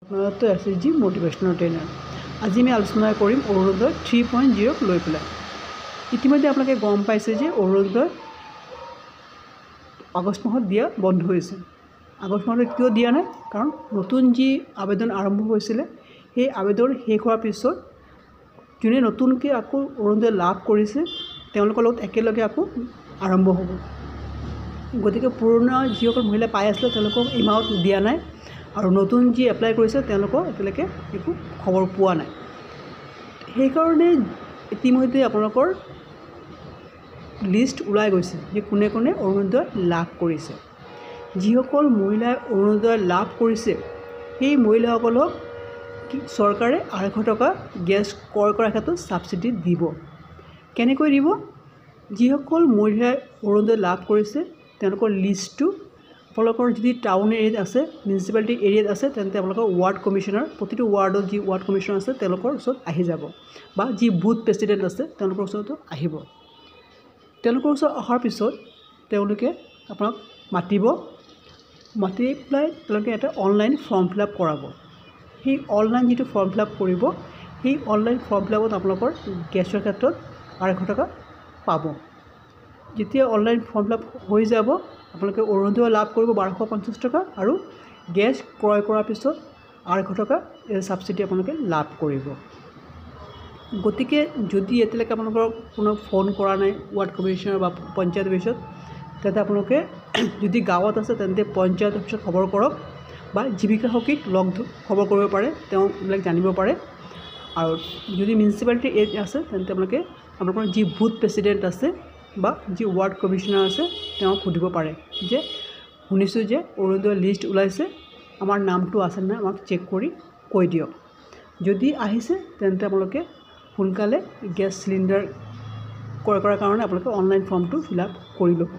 আপোনালোকে SSG মোটিভেশ্যনেল trainer. আজি আমি আলোচনা কৰিম অৰুণোদয় 3.0 লৈ পেলাই। ইতিমধ্যে আপোনালোকে গম পাইছে যে অৰুণোদয় আগষ্ট মাহত দিয়া বন্ধ হৈছে। আগষ্ট মাহত কিয় দিয়া নাই? কাৰণ নতুন যি আবেদন আৰম্ভ হৈছিলে সেই আবেদন শেষ হোৱাৰ পিছত যোনে নতুনকৈ আকৌ অৰুণোদয় লাভ কৰিছে তেওঁলোকৰ লগত একেলগে আকৌ আৰম্ভ হ'ব। গতিকে পুৰণা যিসকল মহিলা পাই আছিলে তেওঁলোকক এই মাহত দিয়া নাই আৰু নতুন যি এপ্লাই কৰিছে তেওঁলোকৰ এতিয়ালৈকে একো খবৰ পোৱা নাই। সেইকাৰণে ইতিমধ্যে আপোনালোকৰ লিষ্ট ওলাই গৈছে যে কোনে কোনে অৰুণোদয় লাভ কৰিছে। যিসকল মহিলাই অৰুণোদয় লাভ কৰিছে সেই মহিলাসকলক চৰকাৰে 250 টকা গেছ ক্ৰয় কৰাৰ ক্ষেত্ৰত ছাবচিডি দিব। কেনেকৈ দিব? যিসকল মহিলাই অৰুণোদয় লাভ কৰিছে তেওঁলোকৰ লিষ্টটো আপোনালোকৰ যদি টাউন এৰিয়াত আছে, মিউনিচিপালিটি এৰিয়াত আছে, তেন্তে আপোনালোকৰ ৱাৰ্ড কমিশ্যনাৰ, প্ৰতিটো ৱাৰ্ডত যি ৱাৰ্ড কমিশ্যনাৰ আছে তেওঁলোকৰ ওচৰত আহি যাব বা যি বুথ প্ৰেচিডেণ্ট আছে তেওঁলোকৰ ওচৰতো আহিব। তেওঁলোকৰ ওচৰত অহাৰ পিছত তেওঁলোকে আপোনাক মাতি পেলাই তেওঁলোকে এটা অনলাইন ফৰ্ম ফিল আপ কৰাব। সেই অনলাইন যিটো ফৰ্ম ফিল আপ কৰিব সেই অনলাইন ফৰ্ম ফিল আপত আপোনালোকৰ গেছৰ ক্ষেত্ৰত 250 টকা পাব। যেতিয়া অনলাইন ফৰ্ম ফিল আপ হৈ যাব আপোনালোকে অৰুণোদয় লাভ কৰিব 1250 টকা আৰু গেছ ক্ৰয় কৰাৰ পিছত 250 টকা ছাবচিডি আপোনালোকে লাভ কৰিব। গতিকে যদি এতিয়ালৈকে আপোনালোকৰ কোনো ফোন কৰা নাই ৱাৰ্ড কমিশ্যনাৰ বা পঞ্চায়ত অফিচত, তেন্তে আপোনালোকে যদি গাঁৱত আছে তেন্তে পঞ্চায়ত অফিচত খবৰ কৰক বা জীৱিকা সখীক খবৰ কৰিব পাৰে, তেওঁ এইবিলাক জানিব পাৰে। আৰু যদি মিউনিচিপালিটি এৰিয়া আছে তেন্তে আপোনালোকে আপোনালোকৰ যি বুথ প্ৰেচিডেণ্ট আছে বা যি ৱাৰ্ড কমিশ্যনাৰ আছে তেওঁক সুধিব পাৰে যে শুনিছোঁ যে অৰুণোদয় লিষ্ট ওলাইছে, আমাৰ নামটো আছে নাই আমাক চেক কৰি কৈ দিয়ক। যদি আহিছে তেন্তে আপোনালোকে সোনকালে গেছ চিলিণ্ডাৰ ক্ৰয় কৰাৰ কাৰণে আপোনালোকে অনলাইন ফৰ্মটো ফিল আপ কৰি ল'ব।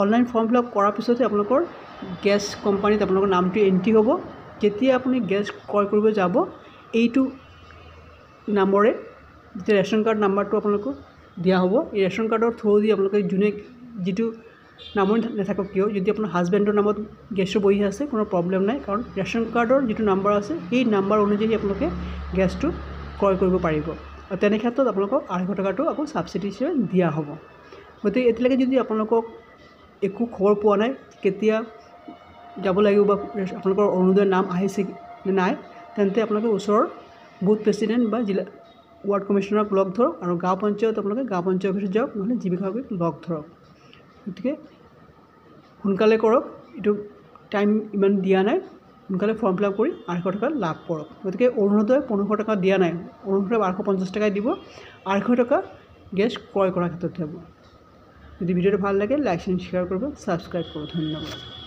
অনলাইন ফৰ্ম ফিল আপ কৰাৰ পিছতে আপোনালোকৰ গেছ কোম্পানীত আপোনালোকৰ নামটো এণ্ট্ৰি হ'ব। যেতিয়া আপুনি গেছ ক্ৰয় কৰিব যাব এইটো নাম্বৰে যেতিয়া ৰেচন কাৰ্ড নাম্বাৰটো আপোনালোকক দিয়া হ'ব, এই ৰেচন কাৰ্ডৰ থ্ৰুদি আপোনালোকে যোনে যিটো নামৰ নাথাকক কিয়, যদি আপোনাৰ হাজবেণ্ডৰ নামত গেছটো বহি আছে কোনো প্ৰব্লেম নাই, কাৰণ ৰেচন কাৰ্ডৰ যিটো নাম্বাৰ আছে সেই নাম্বাৰ অনুযায়ী আপোনালোকে গেছটো ক্ৰয় কৰিব পাৰিব। আৰু তেনে ক্ষেত্ৰত আপোনালোকক 250 টকাটো আকৌ ছাবচিডি হিচাপে দিয়া হ'ব। গতিকে এতিয়ালৈকে যদি আপোনালোকক একো খবৰ পোৱা নাই কেতিয়া যাব লাগিব বা আপোনালোকৰ অৰুণোদয়ৰ নাম আহিছে নে নাই, তেন্তে আপোনালোকে ওচৰৰ বুথ প্ৰেচিডেণ্ট বা জিলা ৱাৰ্ড কমিশ্যনাৰক লগ ধৰক আৰু গাঁও পঞ্চায়ত আপোনালোকে গাঁও পঞ্চায়ত অফিচত যাওক, নহ'লে জীৱিকা সখীক লগ ধৰক। গতিকে সোনকালে কৰক, এইটো টাইম ইমান দিয়া নাই, সোনকালে ফৰ্ম ফিল আপ কৰি 250 টকা লাভ কৰক। গতিকে অৰুণোদয় 1500 টকা দিয়া নাই, অৰুণোদয় 1250 টকাই দিব, 250 টকা গেছ ক্ৰয় কৰাৰ ক্ষেত্ৰত যাব। যদি ভিডিঅ'টো ভাল লাগে লাইক এণ্ড শ্বেয়াৰ কৰিব, ছাবস্ক্ৰাইব কৰিব। ধন্যবাদ।